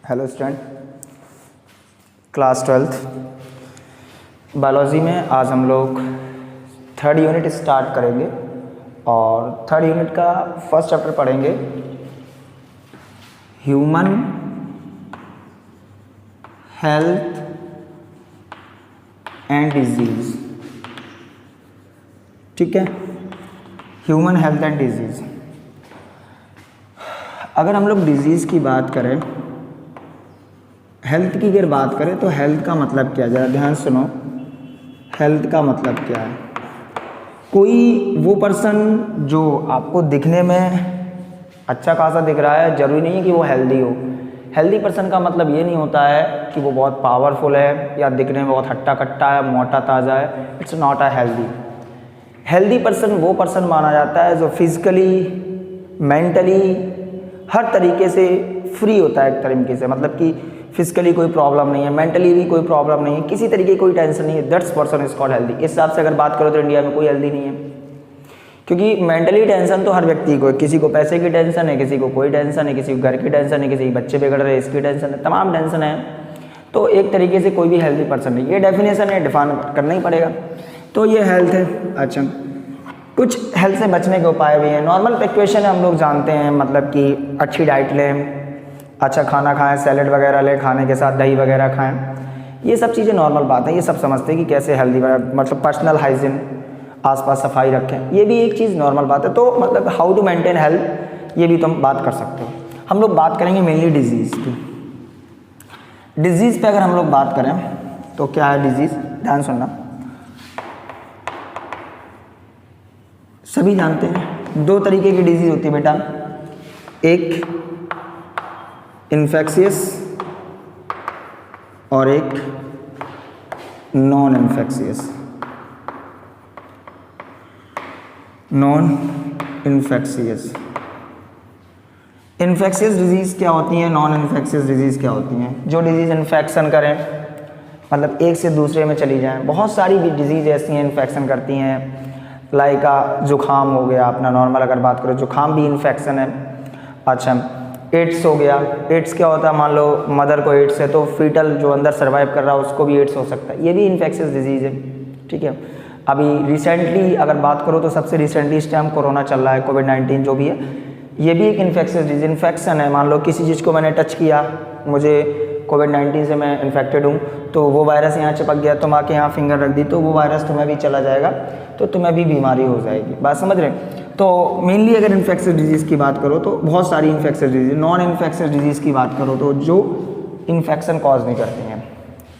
Hello student, class 12th biology में आज हम लोग थर्ड यूनिट स्टार्ट करेंगे और थर्ड यूनिट का फर्स्ट चैप्टर पढ़ेंगे ह्यूमन हेल्थ एंड डिजीज़। ठीक है, ह्यूमन हेल्थ एंड डिजीज़। अगर हम लोग डिजीज़ की बात करें, हेल्थ की अगर बात करें तो हेल्थ का मतलब क्या है, ज़रा ध्यान सुनो। हेल्थ का मतलब क्या है? कोई वो पर्सन जो आपको दिखने में अच्छा खासा दिख रहा है, ज़रूरी नहीं है कि वो हेल्दी हो। हेल्दी पर्सन का मतलब ये नहीं होता है कि वो बहुत पावरफुल है या दिखने में बहुत हट्टा कट्टा है, मोटा ताज़ा है। It's not a healthy. Healthy person वो पर्सन माना जाता है जो फिजिकली, मेंटली, हर तरीके से फ्री होता है। एक तरीके से मतलब कि फिजिकली कोई प्रॉब्लम नहीं है, मेंटली भी कोई प्रॉब्लम नहीं है, किसी तरीके की कोई टेंशन नहीं है। That's person is called healthy. इस हिसाब से अगर बात करो तो इंडिया में कोई हेल्दी नहीं है, क्योंकि मेंटली टेंशन तो हर व्यक्ति को है। किसी को पैसे की टेंशन है, किसी को कोई टेंशन है, किसी को घर की टेंशन है, किसी के बच्चे बिगड़ रहे हैं इसकी टेंशन है, तमाम टेंशन है। तो एक तरीके से कोई भी हेल्दी पर्सन नहीं। ये डेफिनेशन है, डिफाइन करना ही पड़ेगा। तो ये हेल्थ है। अच्छा, कुछ हेल्थ से बचने के उपाय भी हैं। नॉर्मल इक्वेशन हम लोग जानते हैं, मतलब कि अच्छी डाइट लें, अच्छा खाना खाएं, सैलेड वगैरह लें, खाने के साथ दही वगैरह खाएं। ये सब चीज़ें नॉर्मल बात है, ये सब समझते हैं कि कैसे हेल्दी मतलब पर्सनल हाइजीन, आसपास सफाई रखें, ये भी एक चीज़ नॉर्मल बात है। तो मतलब हाउ टू मेंटेन हेल्थ, ये भी तुम बात कर सकते हो। हम लोग बात करेंगे मेनली डिजीज़ की। डिजीज़ पे अगर हम लोग बात करें तो क्या है डिजीज़, ध्यान सुनना। सभी जानते हैं दो तरीके की डिजीज़ होती है बेटा, एक इन्फेक्शियस और एक non infectious. Non infectious infectious disease क्या होती हैं, नॉन इन्फेक्शियस डिजीज़ क्या होती हैं? जो डिजीज़ इन्फेक्शन करें, मतलब एक से दूसरे में चली जाएं। बहुत सारी भी डिजीज़ ऐसी हैं इन्फेक्शन करती हैं, लाइक जुखाम हो गया अपना, नॉर्मल अगर बात करो जुखाम भी इन्फेक्शन है। अच्छा, एड्स हो गया। एड्स क्या होता है, मान लो मदर को एड्स है तो फीटल जो अंदर सर्वाइव कर रहा है उसको भी एड्स हो सकता है, ये भी इन्फेक्शियस डिजीज़ है। ठीक है, अभी रिसेंटली अगर बात करो तो सबसे रिसेंटली इस टाइम कोरोना चल रहा है, कोविड-19 जो भी है, ये भी एक इन्फेक्शियस डिजीज इन्फेक्शन है। मान लो किसी चीज़ को मैंने टच किया, मुझे कोविड-19 से मैं इन्फेक्टेड हूँ, तो वो वायरस यहाँ चिपक गया, तुम आके यहाँ फिंगर रख दी तो वो वायरस तुम्हें भी चला जाएगा, तो तुम्हें भी बीमारी हो जाएगी। बात समझ रहे हैं? तो मेनली अगर इन्फेक्शियस डिजीज़ की बात करो तो बहुत सारी infectious disease. Non infectious disease की बात करो तो जो इन्फेक्शन कॉज नहीं करती हैं,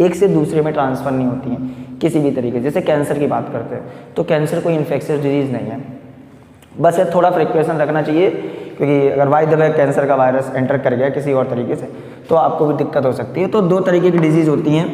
एक से दूसरे में ट्रांसफ़र नहीं होती हैं किसी भी तरीके। जैसे कैंसर की बात करते हैं तो कैंसर कोई इन्फेक्शियस डिजीज़ नहीं है, बस ये थोड़ा प्रिकॉशन रखना चाहिए, क्योंकि अगर बाय द वे कैंसर का वायरस एंटर कर गया किसी और तरीके से तो आपको भी दिक्कत हो सकती है। तो दो तरीके की डिजीज़ होती हैं,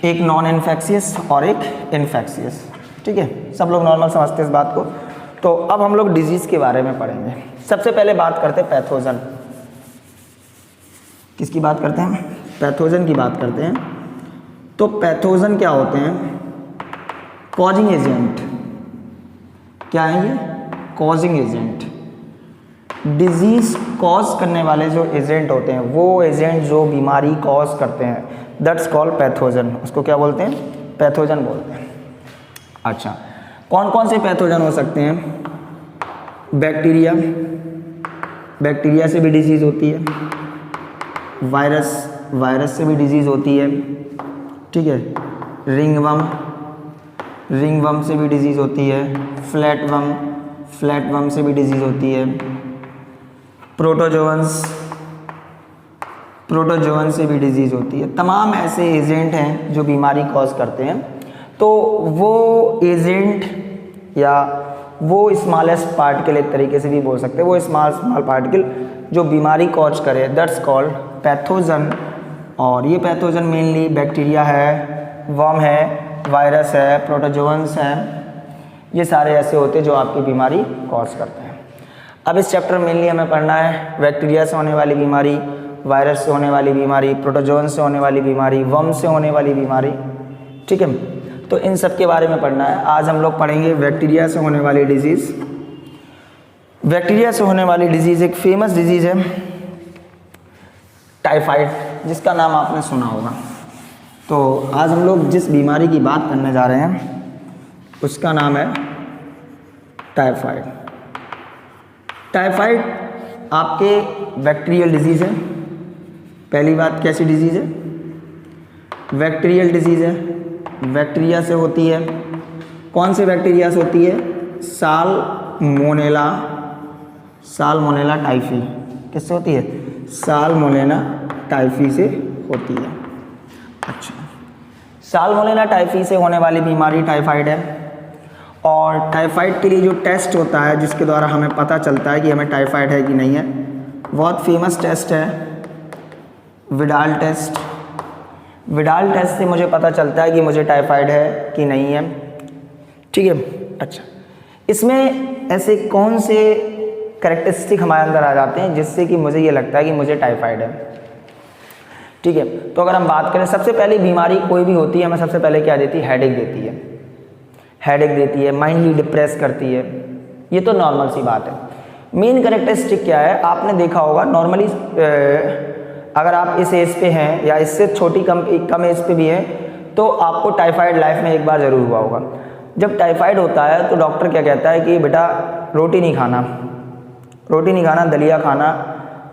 एक नॉन इन्फेक्शियस और एक इन्फेक्शियस। ठीक है, सब लोग नॉर्मल समझते हैं इस बात को। तो अब हम लोग डिजीज़ के बारे में पढ़ेंगे। सबसे पहले बात करते हैं पैथोजन। किसकी बात करते हैं? पैथोजन की बात करते हैं। तो पैथोजन क्या होते हैं? Causing agent. क्या है ये? Causing agent. डिजीज़ कॉज करने वाले जो एजेंट होते हैं, वो एजेंट जो बीमारी कॉज करते हैं, दैट्स कॉल्ड पैथोजन। उसको क्या बोलते हैं? पैथोजन बोलते हैं। अच्छा, कौन कौन से पैथोजन हो सकते हैं? बैक्टीरिया, बैक्टीरिया से भी डिजीज़ होती है। वायरस, वायरस से भी डिजीज़ होती है। ठीक है, रिंगवर्म, रिंगवर्म से भी डिजीज़ होती है। फ्लैटवर्म, फ्लैटवर्म से भी डिजीज़ होती है। प्रोटोजोअन्स, प्रोटोजोअन से भी डिजीज़ होती है। तमाम ऐसे एजेंट हैं जो बीमारी कॉज करते हैं। तो वो एजेंट या वो स्मॉलेस्ट पार्टिकल, एक तरीके से भी बोल सकते हैं, वो स्मॉल पार्टिकल जो बीमारी कॉज करे, दैट्स कॉल्ड पैथोजन। और ये पैथोजन मेनली बैक्टीरिया है, वर्म है, वायरस है, प्रोटोजोअन्स हैं, ये सारे ऐसे होते हैं जो आपकी बीमारी कॉज करते हैं। अब इस चैप्टर में मेनली हमें पढ़ना है बैक्टीरिया से होने वाली बीमारी, वायरस से होने वाली बीमारी, प्रोटोजोअन से होने वाली बीमारी, वर्म से होने वाली बीमारी। ठीक है, तो इन सब के बारे में पढ़ना है। आज हम लोग पढ़ेंगे बैक्टीरिया से होने वाली डिजीज़। बैक्टीरिया से होने वाली डिजीज़ एक फेमस डिजीज़ है। टाइफाइड, जिसका नाम आपने सुना होगा। तो आज हम लोग जिस बीमारी की बात करने जा रहे हैं उसका नाम है टाइफाइड। टाइफाइड आपके बैक्टीरियल डिजीज़ है। पहली बात, कैसी डिजीज़ है? बैक्टीरियल डिजीज़ है, बैक्टीरिया से होती है। कौन से बैक्टीरिया से होती है? Salmonella typhi. किससे होती है? साल्मोनेला टाइफी से होती है। अच्छा, साल्मोनेला टाइफी से होने वाली बीमारी टाइफाइड है। और टाइफाइड के लिए जो टेस्ट होता है जिसके द्वारा हमें पता चलता है कि हमें टाइफाइड है कि नहीं है, बहुत फेमस टेस्ट है विडाल टेस्ट। विडाल टेस्ट से मुझे पता चलता है कि मुझे टाइफाइड है कि नहीं है। ठीक है। अच्छा, इसमें ऐसे कौन से कैरेक्टरिस्टिक हमारे अंदर आ जाते हैं जिससे कि मुझे ये लगता है कि मुझे टाइफाइड है? ठीक है। तो अगर हम बात करें, सबसे पहले बीमारी कोई भी होती है हमें सबसे पहले क्या देती है? हेडेक देती है। हेडेक देती है, माइंडली डिप्रेस करती है, ये तो नॉर्मल सी बात है। मेन कैरेक्टरिस्टिक क्या है? आपने देखा होगा नॉर्मली अगर आप इस एज पे हैं या इससे छोटी कम एज पे भी हैं तो आपको टाइफाइड लाइफ में एक बार ज़रूर हुआ होगा। जब टाइफाइड होता है तो डॉक्टर क्या कहता है कि बेटा रोटी नहीं खाना, दलिया खाना,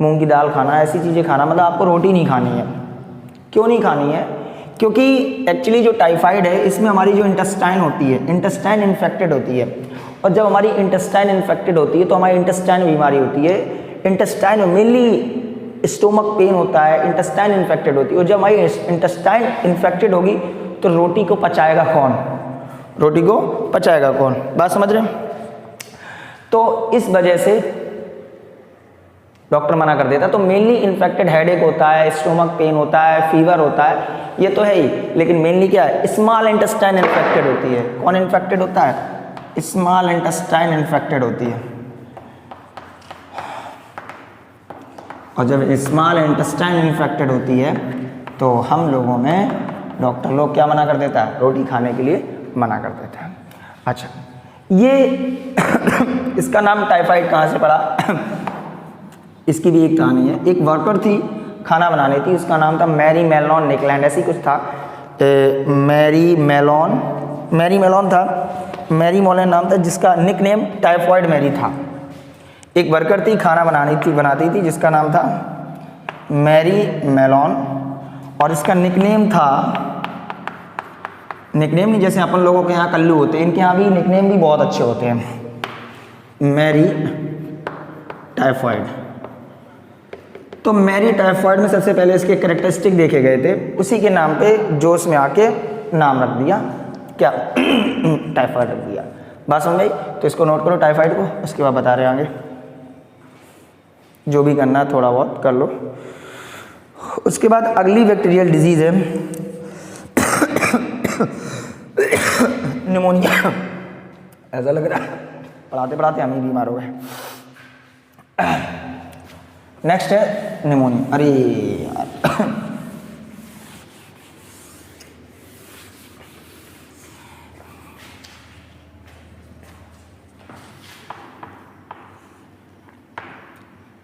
मूंग की दाल खाना, ऐसी चीज़ें खाना, मतलब आपको रोटी नहीं खानी है। क्यों नहीं खानी है? क्योंकि एक्चुअली जो टाइफाइड है इसमें हमारी जो इंटेस्टाइन होती है, इंटेस्टाइन इन्फेक्टेड होती है। और जब हमारी इंटेस्टाइन इन्फेक्टेड होती है तो हमारी इंटेस्टाइन बीमारी होती है। इंटेस्टाइन में मेनली स्टोमक पेन होता है, इंटेस्टाइन इन्फेक्टेड होती है। और जब हमारी इंटेस्टाइन इन्फेक्टेड होगी तो रोटी को पचाएगा कौन? बात समझ रहे हैं? तो इस वजह से डॉक्टर मना कर देता। तो मेनली इन्फेक्टेड हेडेक होता है, स्टोमक पेन होता है, फीवर होता है, ये तो है ही। लेकिन मेनली क्या है? स्मॉल इंटेस्टाइन इन्फेक्टेड होती है। कौन इन्फेक्टेड होता है? स्मॉल इंटेस्टाइन इन्फेक्टेड होती है। और जब स्मॉल इंटेस्टाइन इन्फेक्टेड होती है तो हम लोगों में डॉक्टर लोग क्या मना कर देता है? रोटी खाने के लिए मना कर देता है। अच्छा, ये इसका नाम टाइफाइड कहाँ से पड़ा? इसकी भी एक कहानी है। एक वर्कर थी, खाना बनानी थी, उसका नाम था मैरी मेलोन निकलैंड, ऐसी कुछ था। मैरी मेलोन नाम था, जिसका निकनेम टाइफाइड मैरी था। एक वर्कर थी, खाना बनाती थी, जिसका नाम था मैरी मेलोन। और इसका निकनेम नहीं, जैसे अपन लोगों के यहाँ कल्लू होते हैं, इनके यहाँ भी निकनेम भी बहुत अच्छे होते हैं। Mary typhoid. तो मैरी टाइफाइड में सबसे पहले इसके कैरेक्टरिस्टिक देखे गए थे, उसी के नाम पे जोश में आके नाम रख दिया, क्या? टाइफाइड रख दिया। बात समझ आई? तो इसको नोट करो टाइफाइड को, उसके बाद बता रहे हैं आगे। जो भी करना है थोड़ा बहुत कर लो। उसके बाद अगली बैक्टीरियल डिजीज़ है निमोनिया। ऐसा लग रहा है पढ़ाते पढ़ाते हम ही बीमार हो गए। नेक्स्ट है निमोनिया। अरे यार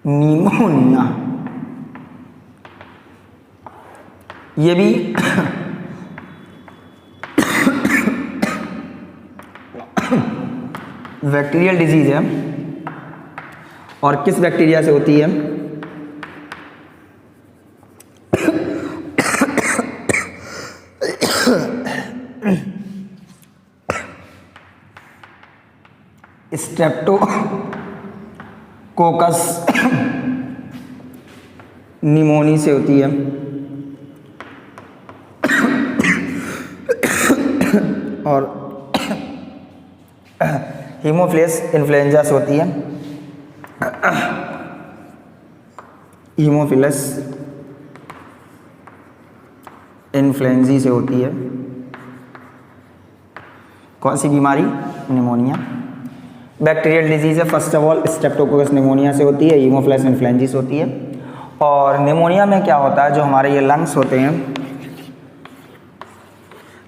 निमोनिया, ये भी बैक्टीरियल डिजीज है। और किस बैक्टीरिया से होती है? स्ट्रेप्टोकोकस निमोनी से होती है। और हीमोफिलस इन्फ्लुएंजा से होती है। हीमोफिलस इन्फ्लुएंजा से होती है। कौन सी बीमारी? निमोनिया। बैक्टीरियल डिजीज़ है। First of all Streptococcus pneumonia से होती है, हीमोफिलस इन्फ्लुएंजा से होती है। और निमोनिया में क्या होता है, जो हमारे ये लंग्स होते हैं,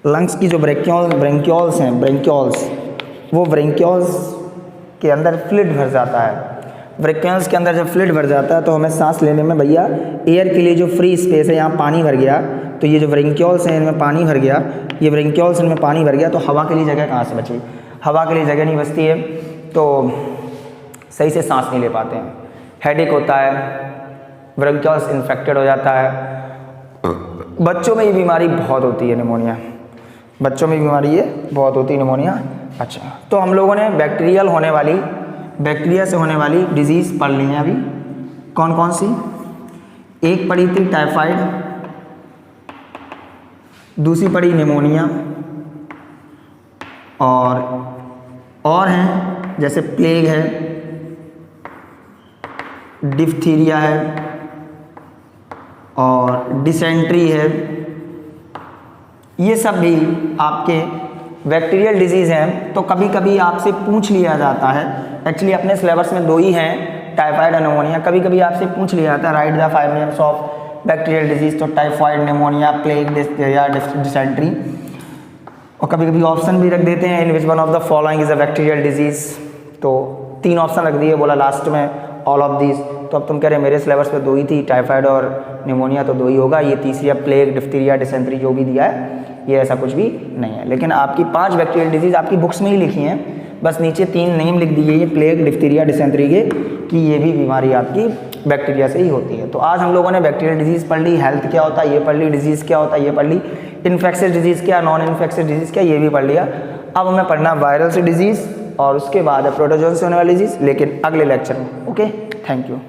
लंग्स की जो ब्रेंक्योल्स हैं, वो ब्रेंक्योल्स के अंदर फ्लूइड भर जाता है। ब्रैंकियल्स के अंदर जब फ्लूइड भर जाता है तो हमें सांस लेने में भैया एयर के लिए जो फ्री स्पेस है, यहाँ पानी भर गया, तो ये जो ब्रैंकियल्स हैं इनमें पानी भर गया, ये ब्रैंकियल्स इनमें पानी भर गया, तो हवा के लिए जगह कहाँ से बची? हवा के लिए जगह नहीं बचती है, तो सही से सांस नहीं ले पाते हैं, हेडेक होता है, ब्रैंकियल्स इन्फेक्टेड हो जाता है। बच्चों में ये बीमारी बहुत होती है, निमोनिया, बच्चों में बीमारी ये बहुत होती है निमोनिया। अच्छा, तो हम लोगों ने बैक्टीरिया से होने वाली डिजीज़ पढ़ ली है अभी। कौन कौन सी? एक पढ़ी थी टाइफाइड, दूसरी पढ़ी निमोनिया, और हैं जैसे प्लेग है, डिफ्थीरिया है और डिसेंट्री है। ये सब भी आपके बैक्टीरियल डिजीज़ हैं। तो कभी कभी आपसे पूछ लिया जाता है, एक्चुअली अपने सिलेबस में 2 ही हैं, टाइफाइड और निमोनिया। कभी कभी आपसे पूछ लिया जाता है write the 5 names of bacterial disease, तो typhoid, pneumonia, plague, diphtheria, dysentery. और कभी कभी ऑप्शन भी रख देते हैं, in which one of the following is a bacterial disease. तो 3 ऑप्शन रख दिए, बोला लास्ट में ऑल ऑफ दीज। तो अब तुम कह रहे मेरे सिलेबस में 2 ही थी, टाइफाइड और निमोनिया, तो 2 ही होगा। ये तीसरी है प्लेग, डिप्थीरिया, डिसेंट्री जो भी दिया है ये ऐसा कुछ भी नहीं है। लेकिन आपकी 5 बैक्टीरियल डिजीज़ आपकी बुक्स में ही लिखी हैं, बस नीचे 3 नेम लिख दिए, ये प्लेग, डिप्थीरिया, डिसेंट्री के, कि ये भी बीमारी आपकी बैक्टीरिया से ही होती है। तो आज हम लोगों ने बैक्टीरियल डिजीज़ पढ़ ली, हेल्थ क्या होता है ये पढ़ ली, डिजीज़ क्या होता है ये पढ़ ली, इन्फेक्शियस डिजीज़ क्या, नॉन इन्फेक्शियस डिजीज़ क्या, ये भी पढ़ लिया। अब हमें पढ़ना वायरल से डिजीज़ और उसके बाद प्रोटोजोन से होने वाली डिजीज़, लेकिन अगले लेक्चर में। Okay, thank you.